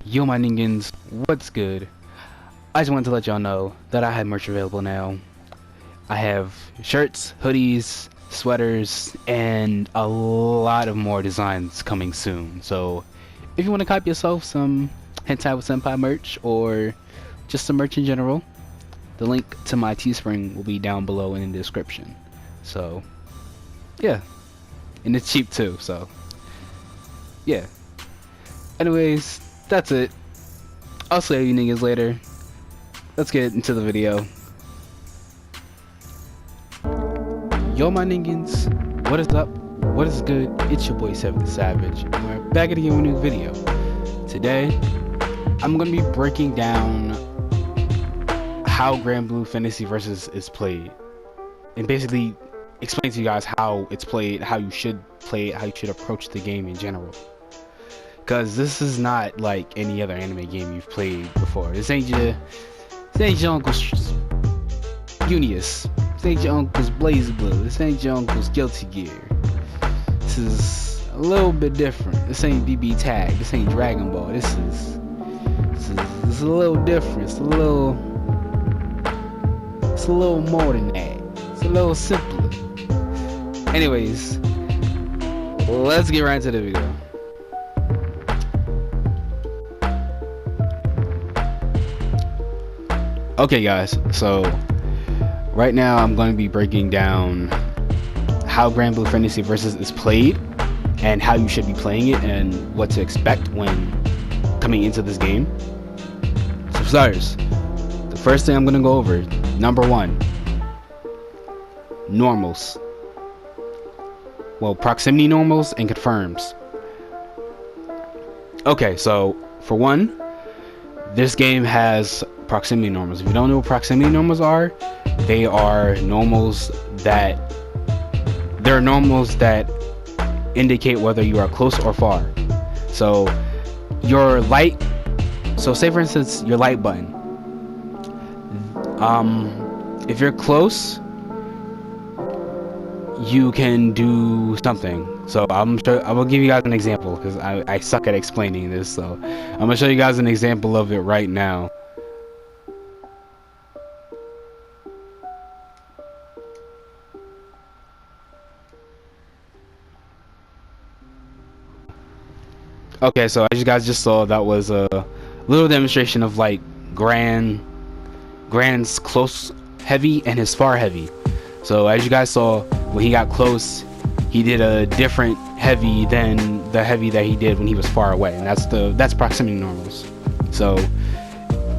Yo my ningins, what's good? I just wanted to let y'all know that I have merch available now. I have shirts, hoodies, sweaters, and a lot of more designs coming soon. So if you want to copy yourself some Hentai with Senpai merch or just some merch in general, the link to my Teespring will be down below in the description. So yeah, and it's cheap too, so yeah. Anyways, that's it. I'll see you niggas later. Let's get into the video. Yo my niggas, what is up? What is good? It's your boy Seven Savage, and we're back again with a new video. Today, I'm gonna be breaking down how Grand Blue Fantasy Versus is played, and basically explain to you guys how it's played, how you should play it, how you should approach the game in general. Because this is not like any other anime game you've played before. This ain't your uncle's Unius. This ain't your uncle's Blaze Blue. This ain't your uncle's Guilty Gear. This is a little bit different. This ain't BB Tag. This ain't Dragon Ball. This is a little different. It's a little more than that. It's a little simpler. Anyways, let's get right into the video. Okay guys, so right now I'm going to be breaking down how Grand Blue Fantasy Versus is played and how you should be playing it and what to expect when coming into this game. So for starters, the first thing I'm going to go over, number one, normals. Well, proximity normals and confirms. Okay, so for one, this game has proximity normals. If you don't know what proximity normals are, they are normals that indicate whether you are close or far. So your light, so say for instance your light button, if you're close you can do something. So I will give you guys an example because I suck at explaining this, so I'm gonna show you guys an example of it right now. Okay, so as you guys just saw, that was a little demonstration of like Grand's close heavy and his far heavy. So as you guys saw, when he got close, he did a different heavy than the heavy that he did when he was far away, and that's proximity normals. So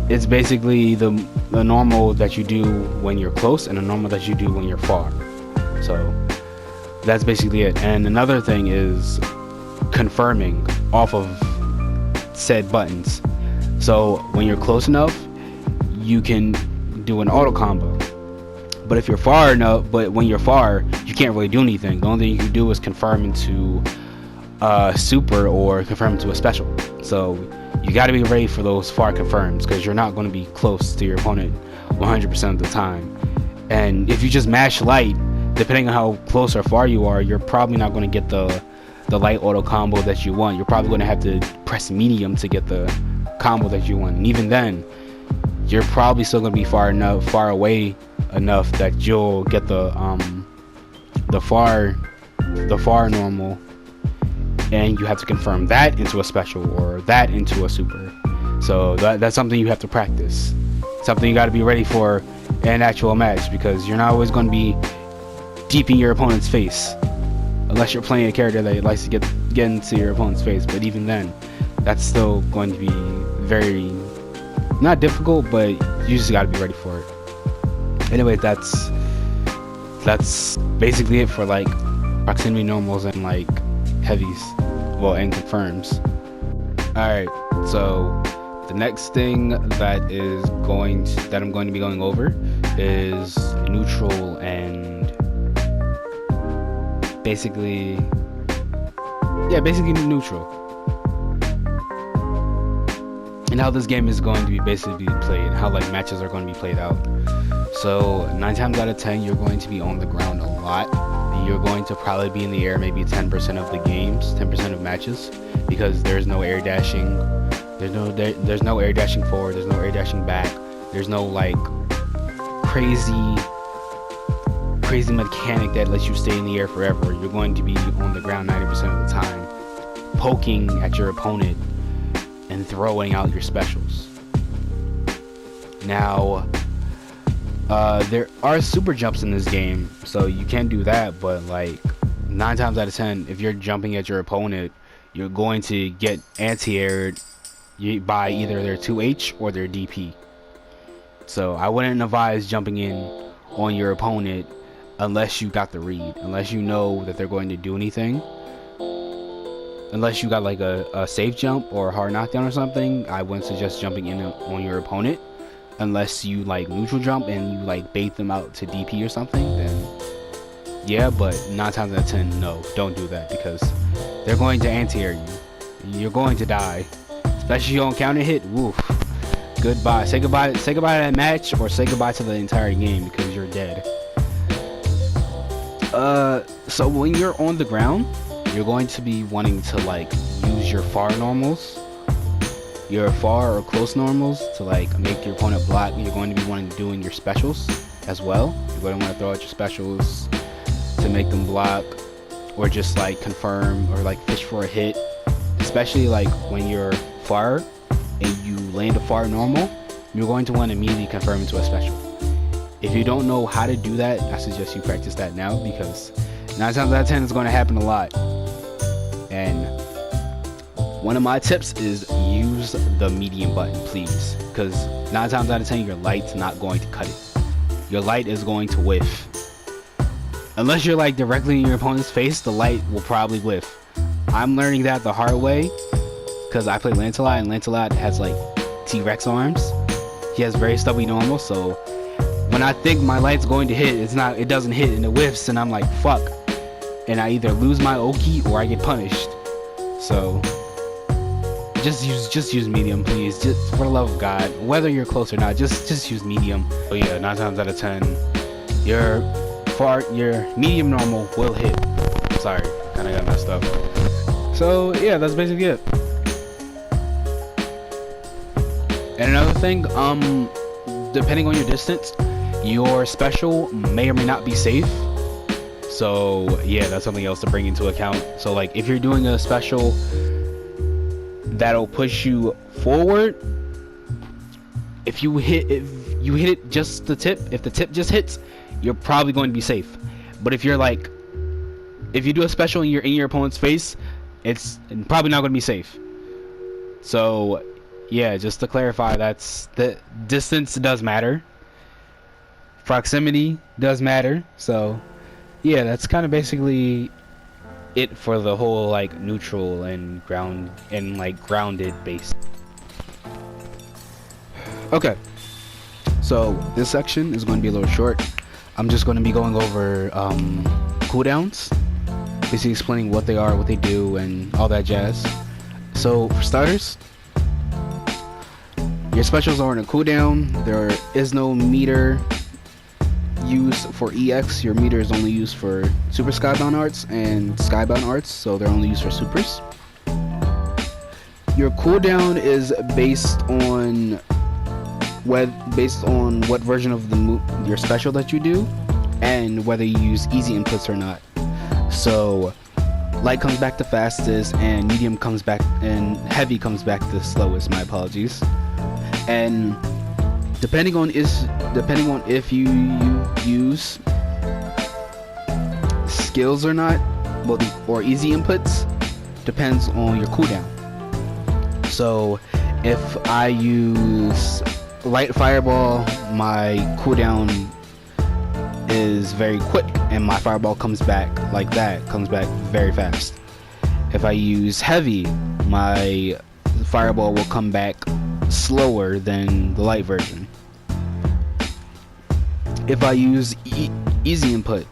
it's basically the normal that you do when you're close and the normal that you do when you're far. So that's basically it. And another thing is confirming off of said buttons. So when you're close enough, you can do an auto combo. But if you're far enough, but when you're far, you can't really do anything. The only thing you can do is confirm into super or confirm into a special. So you got to be ready for those far confirms, because you're not going to be close to your opponent 100% of the time. And if you just mash light, depending on how close or far you are, you're probably not going to get the light auto combo that you want. You're probably going to have to press medium to get the combo that you want. And even then, you're probably still going to be far away enough that you'll get the far normal, and you have to confirm that into a special or that into a super. So that's something you have to practice, something you got to be ready for in an actual match, because you're not always going to be deep in your opponent's face unless you're playing a character that likes to get into your opponent's face. But even then, that's still going to be very not difficult, but you just got to be ready for it. Anyway, that's basically it for like proximity normals and like heavies, well, and confirms. Alright, so the next thing that I'm going to be going over is neutral and basically neutral, and how this game is going to be basically played, and how like matches are going to be played out. So 9 times out of 10 you're going to be on the ground a lot. You're going to probably be in the air maybe 10% of the games, 10% of matches, because there's no air dashing There's no air dashing forward. There's no air dashing back. There's no like crazy mechanic that lets you stay in the air forever. You're going to be on the ground 90% of the time, poking at your opponent and throwing out your specials. Now, there are super jumps in this game, so you can do that, but like 9 times out of 10, if you're jumping at your opponent, you're going to get anti-aired by either their 2H or their DP. So I wouldn't advise jumping in on your opponent unless you got the read, unless you know that they're going to do anything. Unless you got like a safe jump or a hard knockdown or something, I wouldn't suggest jumping in on your opponent. Unless you like neutral jump and you like bait them out to DP or something, then yeah, but 9 times out of 10, no, don't do that, because they're going to anti-air you. You're going to die, especially on counter hit. Woof. Goodbye. Say goodbye to that match, or say goodbye to the entire game, because you're dead. So when you're on the ground, you're going to be wanting to like use your far normals, your far or close normals to like make your opponent block. You're going to be wanting to doing your specials as well. You're going to want to throw out your specials to make them block, or just like confirm or like fish for a hit, especially like when you're far and you land a far normal. You're going to want to immediately confirm into a special. If you don't know how to do that, I suggest you practice that now, because 9 times out of 10 it's going to happen a lot. And one of my tips is use the medium button, please, because 9 times out of 10 your light's not going to cut it. Your light is going to whiff. Unless you're like directly in your opponent's face, the light will probably whiff. I'm learning that the hard way, because I play Lancelot, and Lancelot has like T-Rex arms. He has very stubby normal, so when I think my light's going to hit, it doesn't hit, and it whiffs, and I'm like, fuck. And I either lose my Oki or I get punished. So just use medium, please. Just for the love of God, whether you're close or not, just use medium. But yeah, 9 times out of 10, your medium normal will hit. Sorry, kind of got messed up. So yeah, that's basically it. And another thing, depending on your distance, your special may or may not be safe. So yeah, that's something else to bring into account. So like if you're doing a special that'll push you forward, if you hit it just the tip, if the tip just hits, you're probably going to be safe. But if you do a special and you're in your opponent's face, it's probably not going to be safe. So yeah, just to clarify, that's the distance does matter. Proximity does matter. So yeah, that's kind of basically it for the whole like neutral and grounded base. Okay, so this section is going to be a little short. I'm just going to be going over cooldowns, basically explaining what they are, what they do, and all that jazz. So for starters, your specials are in a cooldown. There is no meter used for EX. Your meter is only used for super skybound arts and skybound arts, so they're only used for supers. Your cooldown is based on what version of your special that you do, and whether you use easy inputs or not. So light comes back the fastest, and medium comes back, and heavy comes back the slowest. My apologies. And depending on if you use skills or not, or easy inputs, depends on your cooldown. So if I use light fireball, my cooldown is very quick, and my fireball comes back very fast. If I use heavy, my fireball will come back slower than the light version. If I use easy input,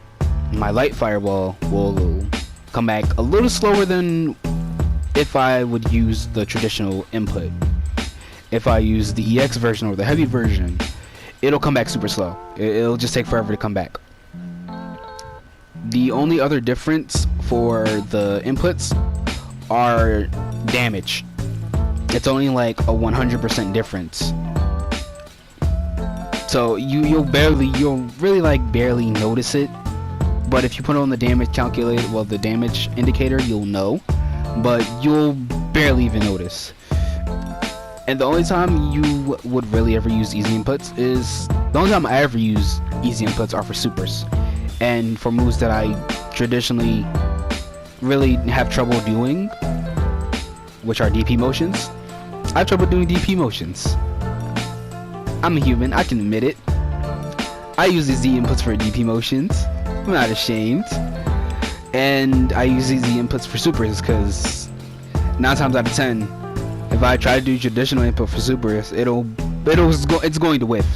my light fireball will come back a little slower than if I would use the traditional input. If I use the EX version or the heavy version, it'll come back super slow. It'll just take forever to come back. The only other difference for the inputs are damage. It's only like a 100% difference. So you'll really like barely notice it. But if you put on the damage calculator, well, the damage indicator, you'll know. But you'll barely even notice. And the only time you would really ever use easy inputs is, the only time I ever use easy inputs are for supers. And for moves that I traditionally really have trouble doing, which are DP motions. I have trouble doing DP motions. I'm a human, I can admit it. I use the Z inputs for DP motions. I'm not ashamed. And I use these inputs for supers because 9 times out of 10, if I try to do traditional input for supers, it's going to whiff.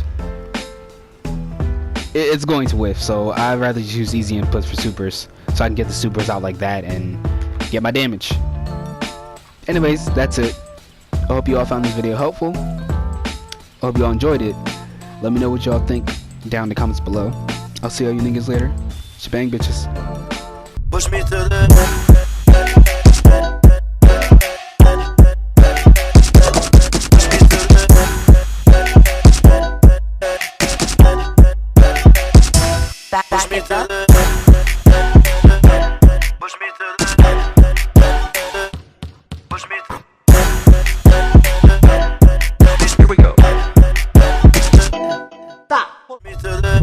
It's going to whiff. So I'd rather just use easy inputs for supers, so I can get the supers out like that and get my damage. Anyways, that's it. I hope you all found this video helpful. I hope you all enjoyed it. Let me know what y'all think down in the comments below. I'll see all you niggas later. Shebang, bitches. Push me to the push me to the push me to the push me to here we go. Stop. Push me to the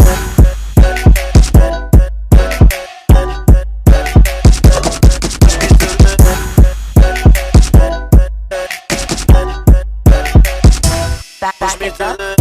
push me to the